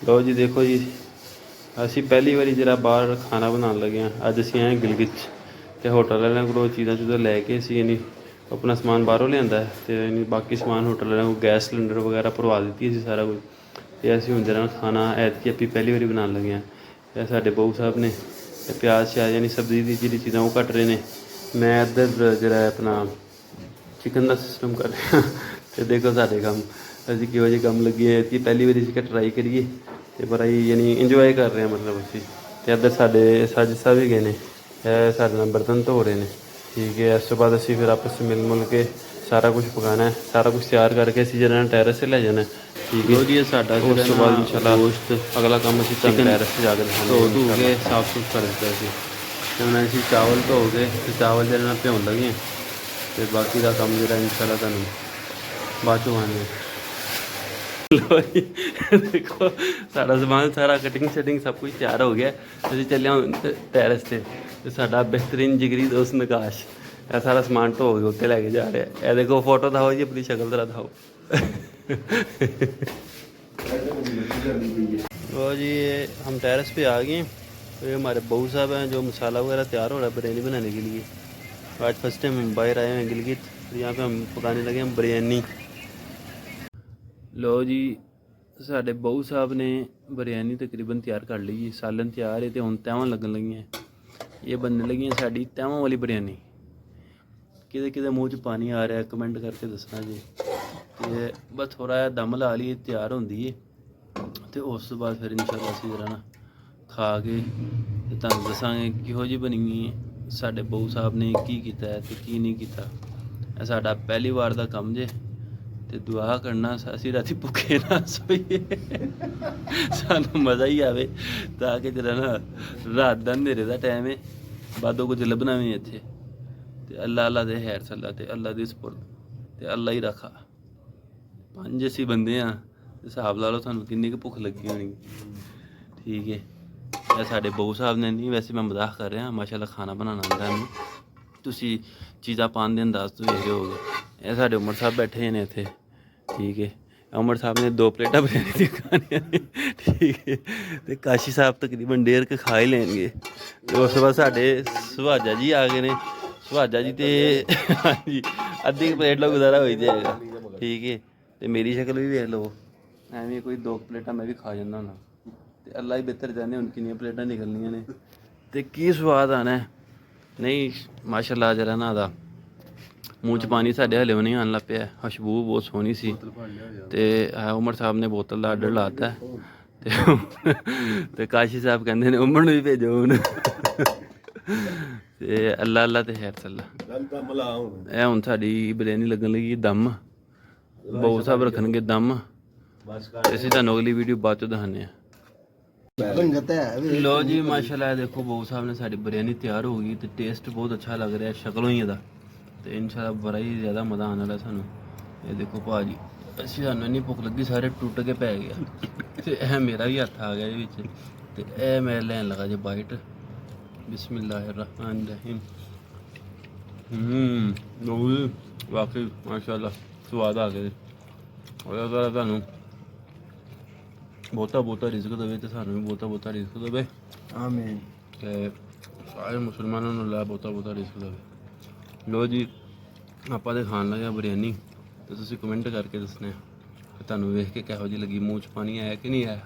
ਲਓ ਜੀ ਦੇਖੋ ਜੀ, ਅਸੀਂ ਪਹਿਲੀ ਵਾਰੀ ਜਿਹੜਾ ਬਾਹਰ ਖਾਣਾ ਬਣਾਉਣ ਲੱਗੇ ਹਾਂ। ਅੱਜ ਅਸੀਂ ਆਏ ਗਿਲਗਿਤ ਅਤੇ ਹੋਟਲ ਵਾਲਿਆਂ ਕੋਲੋਂ ਚੀਜ਼ਾਂ ਲੈ ਕੇ ਅਸੀਂ ਯਾਨੀ ਆਪਣਾ ਸਮਾਨ ਬਾਹਰੋਂ ਲਿਆਂਦਾ ਅਤੇ ਯਾਨੀ ਬਾਕੀ ਸਮਾਨ ਹੋਟਲ ਵਾਲਿਆਂ ਕੋਲ ਗੈਸ ਸਿਲੰਡਰ ਵਗੈਰਾ ਭਰਵਾ ਦਿੱਤੀ ਅਸੀਂ ਸਾਰਾ ਕੁਝ। ਅਤੇ ਅਸੀਂ ਹੁਣ ਜਿਹੜਾ ਖਾਣਾ ਐਤਕੀ ਆਪਣੀ ਪਹਿਲੀ ਵਾਰੀ ਬਣਾਉਣ ਲੱਗੇ ਹਾਂ। ਇਹ ਸਾਡੇ ਬਹੂ ਸਾਹਿਬ ਨੇ ਅਤੇ ਪਿਆਜ਼ ਸ਼ਿਆਜ਼ ਯਾਨੀ ਸਬਜ਼ੀ ਦੀ ਜਿਹੜੀ ਚੀਜ਼ਾਂ ਉਹ ਕੱਟ ਰਹੇ ਨੇ। ਮੈਂ ਇੱਧਰ ਜਿਹੜਾ ਆਪਣਾ ਚਿਕਨ ਦਾ ਸਿਸਟਮ ਕਰ ਰਿਹਾ ਅਤੇ ਦੇਖੋ ਸਾਡੇ ਕੰਮ ਅਸੀਂ ਕਿਹੋ ਜਿਹੇ ਕੰਮ ਲੱਗੇ ਕਿ ਪਹਿਲੀ ਵਾਰੀ ਅਸੀਂ ਟਰਾਈ ਕਰੀਏ ਅਤੇ ਬੜਾ ਹੀ ਯਾਨੀ ਇੰਜੋਏ ਕਰ ਰਹੇ ਹਾਂ ਮਤਲਬ ਅਸੀਂ। ਅਤੇ ਇੱਧਰ ਸਾਡੇ ਸਾਜਿਦ ਸਾਹਿਬ ਵੀ ਗਏ ਨੇ, ਇਹ ਸਾਡੇ ਨਾਲ ਬਰਤਨ ਧੋ ਰਹੇ ਨੇ। ਠੀਕ ਹੈ, ਇਸ ਤੋਂ ਬਾਅਦ ਅਸੀਂ ਫਿਰ ਆਪਸ 'ਚ ਮਿਲ ਮੁਲ ਕੇ ਸਾਰਾ ਕੁਝ ਪਕਾਉਣਾ, ਸਾਰਾ ਕੁਝ ਤਿਆਰ ਕਰਕੇ ਅਸੀਂ ਜਿਹੜਾ ਟੈਰਸ 'ਤੇ ਲੈ ਜਾਣਾ। ਠੀਕ ਹੈ ਜੀ, ਇਹ ਸਾਡਾ ਉਸ ਤੋਂ ਬਾਅਦ ਇਨਸ਼ਾਅੱਲਾ ਗੋਸ਼ਤ ਅਗਲਾ ਕੰਮ ਅਸੀਂ ਚਿਕਨ ਟੈਰਸ 'ਤੇ ਜਾ ਕੇ ਧੋ ਕੇ ਸਾਫ਼ ਸੁਥਰਾ ਕਰ ਦਿੱਤਾ ਸੀ। ਅਤੇ ਹੁਣ ਅਸੀਂ ਚਾਵਲ ਧੋ ਕੇ ਅਤੇ ਚਾਵਲ ਜਿਹੜੇ ਨਾਲ ਭਿਉਣ ਲੱਗੇ ਅਤੇ ਬਾਕੀ ਦਾ ਕੰਮ ਜਿਹੜਾ ਇਨਸ਼ਾਅੱਲਾ ਤੁਹਾਨੂੰ ਬਾਅਦ 'ਚੋਂ ਆਉਣਾ। ਲੋ ਜੀ ਦੇਖੋ ਸਾਡਾ ਸਮਾਨ ਸਾਰਾ ਕਟਿੰਗ ਸ਼ਟਿੰਗ ਸਭ ਕੁਝ ਤਿਆਰ ਹੋ ਗਿਆ। ਅਸੀਂ ਚੱਲੇ ਹਾਂ ਟੈਰਸ 'ਤੇ ਅਤੇ ਸਾਡਾ ਬਿਹਤਰੀਨ ਜਿਗਰੀ ਦੋਸਤ ਨਕਾਸ਼ ਇਹ ਸਾਰਾ ਸਮਾਨ ਢੋ ਕੇ ਉੱਤੇ ਲੈ ਕੇ ਜਾ ਰਿਹਾ। ਇਹ ਦੇਖੋ ਫੋਟੋ ਦਿਖਾਓ ਜੀ, ਆਪਣੀ ਸ਼ਕਲ ਜ਼ਰਾ ਦਿਖਾਓ। वो जी हम टेरेस पे आ गए। तो ये हमारे बहू साहब हैं जो मसाला वगैरह तैयार हो रहा है बिरयानी बनाने के लिए। आज फर्स्ट टाइम हम बाहर आए हैं गिलगित, तो यहाँ पे हम पकाने लगे हैं बिरयानी। लो जी साढ़े बहू साहब ने बिरयानी तकरीबन तैयार कर ली जी, सालन तैयार है तो हम तैवां लगन लगी हैं। ये बनने लगी हैं साड़ी तैवां वाली बिरयानी। किदे मूँह च पानी आ रहा है कमेंट करके दसना जी। तो बस थोड़ा जिहा दम ला लिए तैयार होंदी है तो उस तो बाद फिर इंशाअल्लाह असीं जरा ना खा के ते तुहानूं दस्सांगे किहो जी बनी है, साडे बहू साहब ने की कीता है ते की नहीं कीता। ਇਹ ਸਾਡਾ ਪਹਿਲੀ ਵਾਰ ਦਾ ਕੰਮ ਜੇ ਤੇ ਦੁਆ ਕਰਨਾ ਅਸੀਂ ਰਾਤੀ ਭੁੱਖੇ ਨਾ ਸੋਈਏ, ਸਾਨੂੰ ਮਜ਼ਾ ਹੀ ਆਵੇ ਤਾਂ ਕਿ ਜਿਹੜਾ ਨਾ ਰਾਤ ਦਾ ਹਨੇਰੇ ਦਾ ਟਾਈਮ ਹੈ ਬਾਦੋਂ ਕੁਝ ਲੱਭਣਾ ਵੀ ਇੱਥੇ ਤੇ ਅੱਲਾ ਦੇ ਖੈਰ ਸੱਲਾ ਤੇ ਅੱਲਾ ਦੀ ਸਪੁਰਦ ਤੇ ਅੱਲਾ ਹੀ ਰੱਖਾ। ਪੰਜ ਅਸੀਂ ਬੰਦੇ ਆ, ਹਿਸਾਬ ਲਾ ਲਓ ਤੁਹਾਨੂੰ ਕਿੰਨੀ ਕੁ ਭੁੱਖ ਲੱਗੀ ਹੋਣੀ। ਠੀਕ ਹੈ, ਇਹ ਸਾਡੇ ਬਹੂ ਸਾਹਿਬ ਨੇ ਨਹੀਂ, ਵੈਸੇ ਮੈਂ ਮਜ਼ਾਕ ਕਰ ਰਿਹਾ, ਮਾਸ਼ਾਅੱਲਾ ਖਾਣਾ ਬਣਾਉਣਾ ਆਉਂਦਾ ਇਹਨੂੰ। ਤੁਸੀਂ ਚੀਜ਼ਾਂ ਪਾਉਣ ਦੇ ਅੰਦਾਜ਼ ਤੋਂ ਵੇਖ ਰਹੇ ਹੋਗੇ। ਇਹ ਸਾਡੇ ਉਮਰ ਸਾਹਿਬ ਬੈਠੇ ਨੇ ਇੱਥੇ। ਠੀਕ ਹੈ, ਉਮਰ ਸਾਹਿਬ ਨੇ 2 ਪਲੇਟਾਂ ਬਿਰयानी ਦੀਆਂ ਖਾਣੀਆਂ ਨੇ। ਠੀਕ ਹੈ, ਅਤੇ ਕਾਸ਼ੀ ਸਾਹਿਬ ਤਕਰੀਬਨ 1.5 ਕੁ ਖਾ ਹੀ ਲੈਣਗੇ। ਅਤੇ ਉਸ ਤੋਂ ਬਾਅਦ ਸਾਡੇ ਸੁਹਾਜਾ ਜੀ ਆ ਗਏ ਨੇ। ਸੁਹਾਜਾ ਜੀ ਤੇ ਹਾਂਜੀ ਅੱਧੀ ਪਲੇਟ ਨਾਲ ਗੁਜ਼ਾਰਾ ਹੋ ਹੀ ਜਾਏਗਾ। ਠੀਕ ਹੈ, ਅਤੇ ਮੇਰੀ ਸ਼ਕਲ ਵੀ ਵੇਖ ਲਓ, ਐਵੇਂ ਕੋਈ 2 ਪਲੇਟਾਂ ਮੈਂ ਵੀ ਖਾ ਜਾਂਦਾ ਹੁੰਦਾ। ਅਤੇ ਅੱਲਾ ਹੀ ਬਿਹਤਰ ਜਾਣੇ ਹੁਣ ਕਿੰਨੀਆਂ ਪਲੇਟਾਂ ਨਿਕਲਣੀਆਂ ਨੇ ਅਤੇ ਕੀ ਸਵਾਦ ਆਉਣਾ। ਨਹੀਂ ਮਾਸ਼ਾਅੱਲਾ ਜਰਾ ਨਾ ਦਾ ਮੂੰਹ 'ਚ ਪਾਣੀ ਸਾਡੇ ਹਲੇ ਵੀ ਨਹੀਂ ਆਉਣ ਲੱਗ ਪਿਆ। ਖੁਸ਼ਬੂ ਬਹੁਤ ਸੋਹਣੀ ਸੀ ਅਤੇ ਉਮਰ ਸਾਹਿਬ ਨੇ ਬੋਤਲ ਦਾ ਆਰਡਰ ਲਾ ਦਿੱਤਾ ਅਤੇ ਕਾਸ਼ੀ ਸਾਹਿਬ ਕਹਿੰਦੇ ਨੇ ਉਮਰ ਨੂੰ ਵੀ ਭੇਜੋ ਹੁਣ। ਅਤੇ ਅੱਲਾ ਤੇ ਖੈਰ ਸੱਲਾ। ਇਹ ਹੁਣ ਸਾਡੀ ਬਿਰयानी ਲੱਗਣ ਲੱਗੀ ਦਮ, ਬਹੂ ਸਾਹਿਬ ਰੱਖਣਗੇ ਦਮ। ਅਸੀਂ ਤੁਹਾਨੂੰ ਅਗਲੀ ਵੀਡੀਓ ਬਾਅਦ 'ਚੋਂ ਦਿਖਾਉਂਦੇ ਹਾਂ। लो जी माशाल्लाह देखो बहू साहब ने साड़ी बिरयानी तैयार हो गई तो टेस्ट बहुत अच्छा लग रहा है शक्लों ही ਇਹਦਾ तो इंशाल्लाह बड़ा ही ज़्यादा मज़ा आने वाला सानू। ये देखो भाजी ਅਸੀਂ ਸਾਨੂੰ ਇੰਨੀ ਭੁੱਖ ਲੱਗੀ ਸਾਰੇ ਟੁੱਟ ਕੇ ਪੈ ਗਿਆ ਤੇ ਇਹ ਮੇਰਾ ਵੀ ਹੱਥ ਆ ਗਿਆ ਇਹਦੇ ਵਿੱਚ ਤੇ ਇਹ ਮੈਂ ਲੈਣ ਲੱਗਾ ਜੇ ਬਾਈਟ। बिस्मिल्लाहिर्रहमानिर्रहीम। वाकई माशाल्लाह स्वाद आ गया। और अगर ਤੁਹਾਨੂੰ ਬਹੁਤਾ ਰਿਜ਼ਕ ਦੇਵੇ ਤੇ ਸਾਨੂੰ ਵੀ ਬਹੁਤਾ ਰਿਜ਼ਕ ਦੇਵੇ। ਆਮੀਨ। ਤੇ ਸਾਰੇ ਮੁਸਲਮਾਨਾਂ ਨੂੰ ਅੱਲਾਹ ਬਹੁਤਾ ਰਿਜ਼ਕ ਦੇਵੇ। ਲੋ ਜੀ ਆਪਾਂ ਤੇ ਖਾਣ ਲੱਗੇ ਬਿਰयानी ਤੇ ਤੁਸੀਂ ਕਮੈਂਟ ਕਰਕੇ ਦੱਸਣਾ ਕਿ ਤੁਹਾਨੂੰ ਵੇਖ ਕੇ ਕਿਹੋ ਜਿਹੀ ਲੱਗੀ, ਮੂੰਹ 'ਚ ਪਾਣੀ ਆਇਆ ਕਿ ਨਹੀਂ ਆਇਆ।